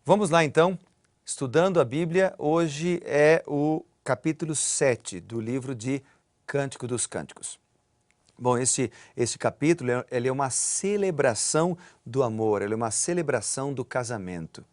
Vamos lá então, estudando a Bíblia, hoje é o capítulo 7 do livro de Cântico dos Cânticos. Bom, esse capítulo ele é uma celebração do amor, ele é uma celebração do casamento.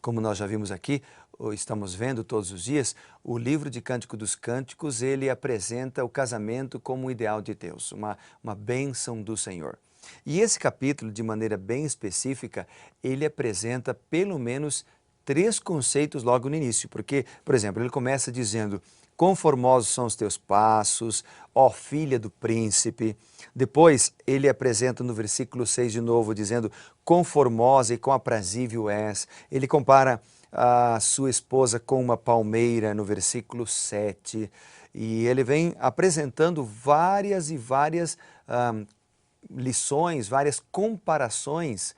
Como nós já vimos aqui, ou estamos vendo todos os dias, o livro de Cântico dos Cânticos, ele apresenta o casamento como um ideal de Deus, uma bênção do Senhor. E esse capítulo, de maneira bem específica, ele apresenta pelo menos 3 conceitos logo no início, porque, por exemplo, ele começa dizendo: conformosos são os teus passos, ó filha do príncipe. Depois ele apresenta no versículo 6 de novo, dizendo: conformosa e quão aprazível és. Ele compara a sua esposa com uma palmeira no versículo 7. E ele vem apresentando várias lições, várias comparações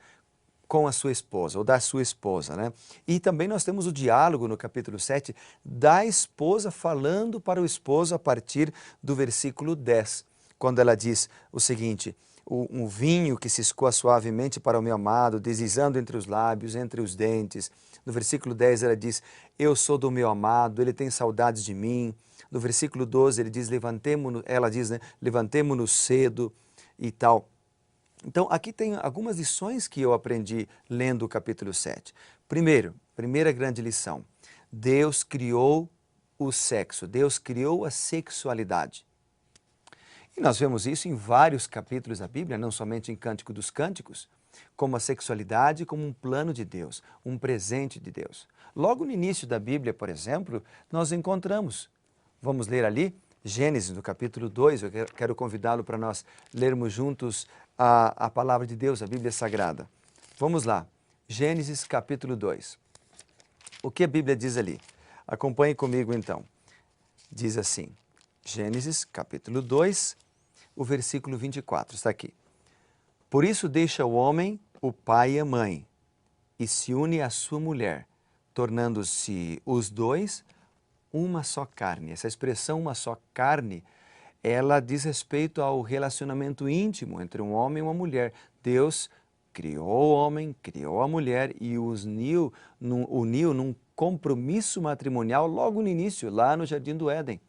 com a sua esposa, ou da sua esposa, né? E também nós temos o diálogo no capítulo 7 da esposa falando para o esposo a partir do versículo 10, quando ela diz o seguinte: um vinho que se escoa suavemente para o meu amado, deslizando entre os lábios, entre os dentes. No versículo 10 ela diz: eu sou do meu amado, ele tem saudades de mim. No versículo 12 ele diz: ela diz, né, levantemo-nos cedo e tal. Então, aqui tem algumas lições que eu aprendi lendo o capítulo 7. Primeira grande lição: Deus criou o sexo, Deus criou a sexualidade. E nós vemos isso em vários capítulos da Bíblia, não somente em Cântico dos Cânticos, como a sexualidade como um plano de Deus, um presente de Deus. Logo no início da Bíblia, por exemplo, nós encontramos, vamos ler ali, Gênesis, no capítulo 2, eu quero convidá-lo para nós lermos juntos a palavra de Deus, a Bíblia Sagrada. Vamos lá, Gênesis capítulo 2. O que a Bíblia diz ali? Acompanhe comigo então. Diz assim, Gênesis capítulo 2, o versículo 24, está aqui. Por isso deixa o homem o pai e a mãe, e se une à sua mulher, tornando-se os dois uma só carne. Essa expressão, uma só carne, ela diz respeito ao relacionamento íntimo entre um homem e uma mulher. Deus criou o homem, criou a mulher e os uniu num compromisso matrimonial logo no início, lá no Jardim do Éden.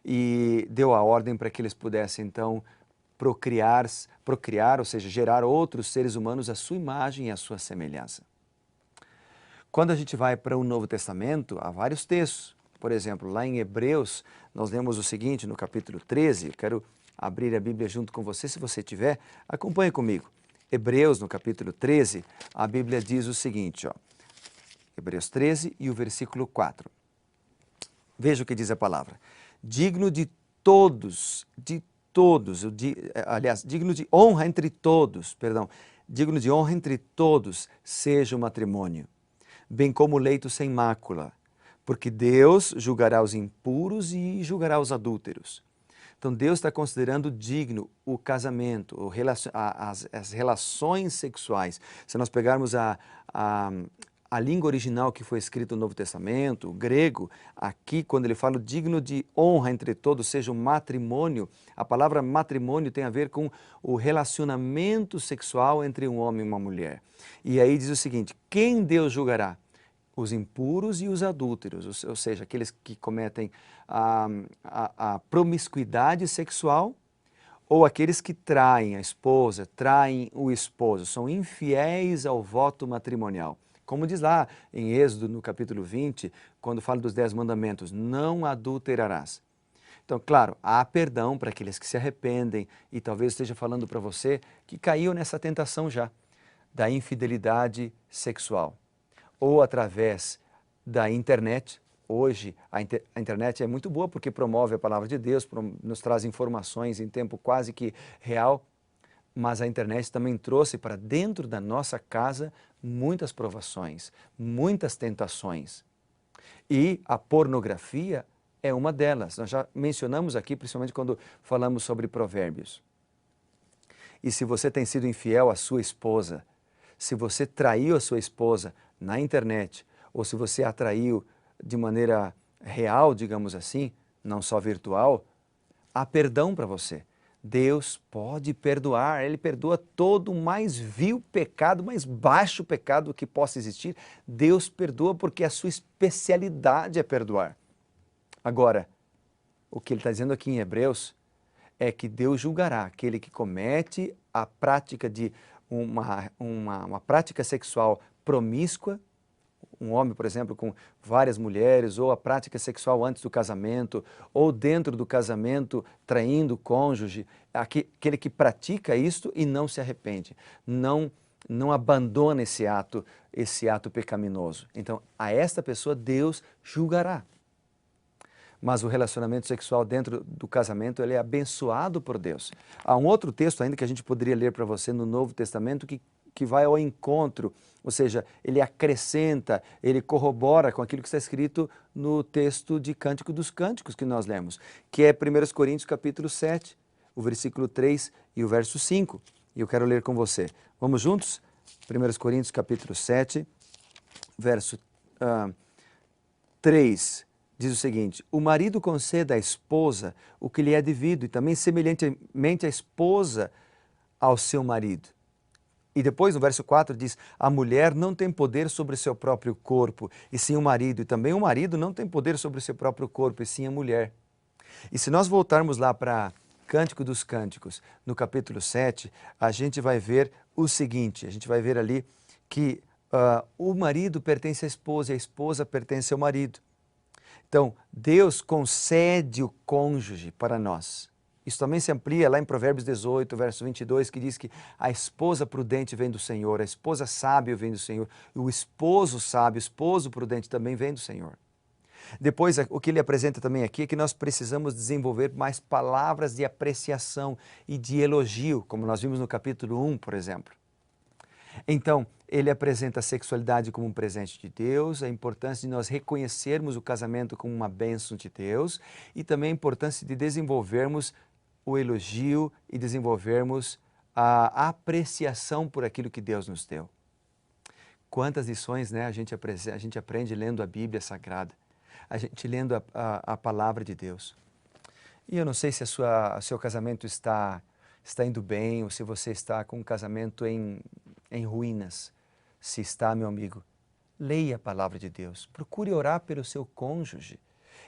E deu a ordem para que eles pudessem, então, procriar, ou seja, gerar outros seres humanos à sua imagem e à sua semelhança. Quando a gente vai para o Novo Testamento, há vários textos. Por exemplo, lá em Hebreus, nós lemos o seguinte, no capítulo 13, eu quero abrir a Bíblia junto com você, se você tiver, acompanhe comigo. Hebreus, no capítulo 13, a Bíblia diz o seguinte, ó, Hebreus 13 e o versículo 4. Veja o que diz a palavra. Digno de todos, digno de honra entre todos, digno de honra entre todos seja o matrimônio, bem como o leito sem mácula, porque Deus julgará os impuros e julgará os adúlteros. Então Deus está considerando digno o casamento, as relações sexuais. Se nós pegarmos a língua original que foi escrita no Novo Testamento, o grego, aqui quando ele fala digno de honra entre todos, seja o matrimônio, a palavra matrimônio tem a ver com o relacionamento sexual entre um homem e uma mulher. E aí diz o seguinte: quem Deus julgará? Os impuros e os adúlteros, ou seja, aqueles que cometem a promiscuidade sexual, ou aqueles que traem a esposa, traem o esposo, são infiéis ao voto matrimonial. Como diz lá em Êxodo, no capítulo 20, quando fala dos 10 mandamentos, não adulterarás. Então, claro, há perdão para aqueles que se arrependem e talvez esteja falando para você que caiu nessa tentação já, da infidelidade sexual. Ou através da internet. Hoje a internet é muito boa porque promove a palavra de Deus, nos traz informações em tempo quase que real, mas a internet também trouxe para dentro da nossa casa muitas provações, muitas tentações. E a pornografia é uma delas. Nós já mencionamos aqui, principalmente quando falamos sobre Provérbios. E se você tem sido infiel à sua esposa, se você traiu a sua esposa na internet, ou se você a traiu de maneira real, digamos assim, não só virtual, há perdão para você. Deus pode perdoar, Ele perdoa todo o mais vil pecado, mais baixo pecado que possa existir. Deus perdoa porque a sua especialidade é perdoar. Agora, o que ele está dizendo aqui em Hebreus é que Deus julgará aquele que comete a prática de uma prática sexual promíscua, um homem, por exemplo, com várias mulheres, ou a prática sexual antes do casamento, ou dentro do casamento, traindo o cônjuge, aquele que pratica isto e não se arrepende, não abandona esse ato pecaminoso. Então, a esta pessoa Deus julgará. Mas o relacionamento sexual dentro do casamento, ele é abençoado por Deus. Há um outro texto ainda que a gente poderia ler para você no Novo Testamento que vai ao encontro, ou seja, ele acrescenta, ele corrobora com aquilo que está escrito no texto de Cântico dos Cânticos que nós lemos, que é 1 Coríntios capítulo 7, o versículo 3 e o verso 5. E eu quero ler com você. Vamos juntos? 1 Coríntios capítulo 7, verso 3. Diz o seguinte: o marido conceda à esposa o que lhe é devido, e também semelhantemente a esposa ao seu marido. E depois no verso 4 diz: a mulher não tem poder sobre o seu próprio corpo, e sim o marido. E também o marido não tem poder sobre o seu próprio corpo, e sim a mulher. E se nós voltarmos lá para Cântico dos Cânticos, no capítulo 7, a gente vai ver o seguinte, a gente vai ver ali que o marido pertence à esposa e a esposa pertence ao marido. Então, Deus concede o cônjuge para nós. Isso também se amplia lá em Provérbios 18, verso 22, que diz que a esposa prudente vem do Senhor, a esposa sábia vem do Senhor, e o esposo sábio, o esposo prudente também vem do Senhor. Depois, o que ele apresenta também aqui é que nós precisamos desenvolver mais palavras de apreciação e de elogio, como nós vimos no capítulo 1, por exemplo. Então, ele apresenta a sexualidade como um presente de Deus, a importância de nós reconhecermos o casamento como uma bênção de Deus e também a importância de desenvolvermos o elogio e desenvolvermos a apreciação por aquilo que Deus nos deu. Quantas lições, né, a gente aprende lendo a Bíblia Sagrada, a gente lendo a palavra de Deus. E eu não sei se o seu casamento está indo bem ou se você está com um casamento em ruínas. Se está, meu amigo, leia a palavra de Deus, procure orar pelo seu cônjuge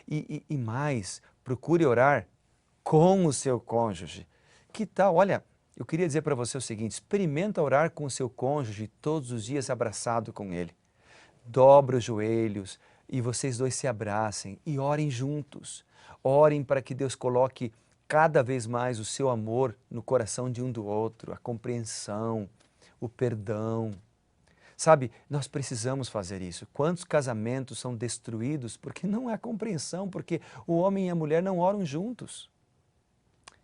e mais, procure orar com o seu cônjuge. Que tal? Olha, eu queria dizer para você o seguinte: experimenta orar com o seu cônjuge todos os dias abraçado com ele. Dobra os joelhos e vocês dois se abracem e orem juntos. Orem para que Deus coloque cada vez mais o seu amor no coração de um do outro, a compreensão, o perdão. Sabe, nós precisamos fazer isso. Quantos casamentos são destruídos porque não há compreensão, porque o homem e a mulher não oram juntos?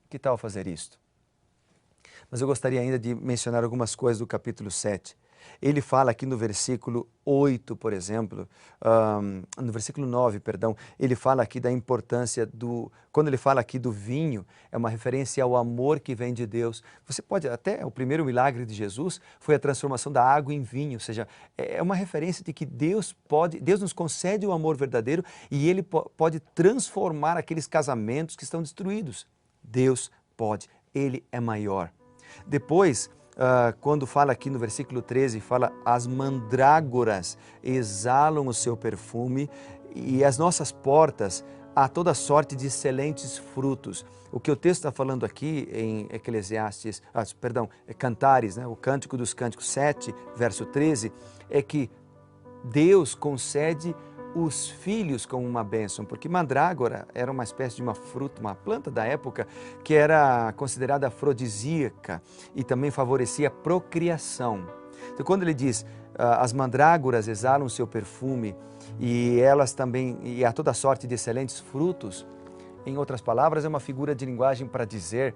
Que tal fazer isto? Mas eu gostaria ainda de mencionar algumas coisas do capítulo 7. Ele fala aqui no versículo 8, por exemplo, no versículo 9, perdão, ele fala aqui da importância quando ele fala aqui do vinho, é uma referência ao amor que vem de Deus. Você pode, até o primeiro milagre de Jesus foi a transformação da água em vinho, ou seja, é uma referência de que Deus nos concede o amor verdadeiro e Ele pode transformar aqueles casamentos que estão destruídos. Deus pode, Ele é maior. Depois, quando fala aqui no versículo 13, fala: as mandrágoras exalam o seu perfume e as nossas portas há toda sorte de excelentes frutos. O que o texto está falando aqui em Cantares, né, o Cântico dos Cânticos 7, verso 13, é que Deus concede os filhos como uma bênção, porque mandrágora era uma espécie de uma fruta, uma planta da época que era considerada afrodisíaca e também favorecia a procriação. Então, quando ele diz as mandrágoras exalam seu perfume e elas também, e há toda sorte de excelentes frutos, em outras palavras, é uma figura de linguagem para dizer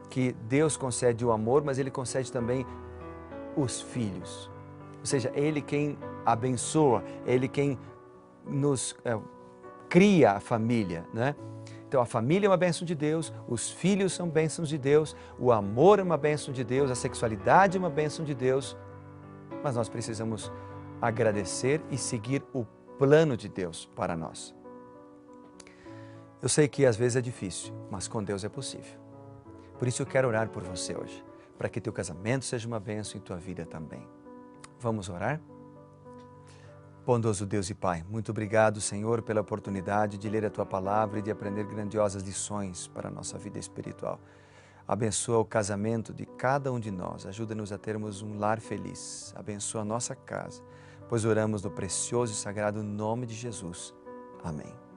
que Deus concede o amor, mas Ele concede também os filhos. Ou seja, é Ele quem abençoa, é Ele quem nos cria a família, né? Então a família é uma bênção de Deus, os filhos são bênçãos de Deus, o amor é uma bênção de Deus, a sexualidade é uma bênção de Deus, mas nós precisamos agradecer e seguir o plano de Deus para nós. Eu sei que às vezes é difícil, mas com Deus é possível. Por isso eu quero orar por você hoje, para que teu casamento seja uma bênção e tua vida também. Vamos orar? Bondoso Deus e Pai, muito obrigado, Senhor, pela oportunidade de ler a Tua Palavra e de aprender grandiosas lições para a nossa vida espiritual. Abençoa o casamento de cada um de nós, ajuda-nos a termos um lar feliz, abençoa a nossa casa, pois oramos no precioso e sagrado nome de Jesus. Amém.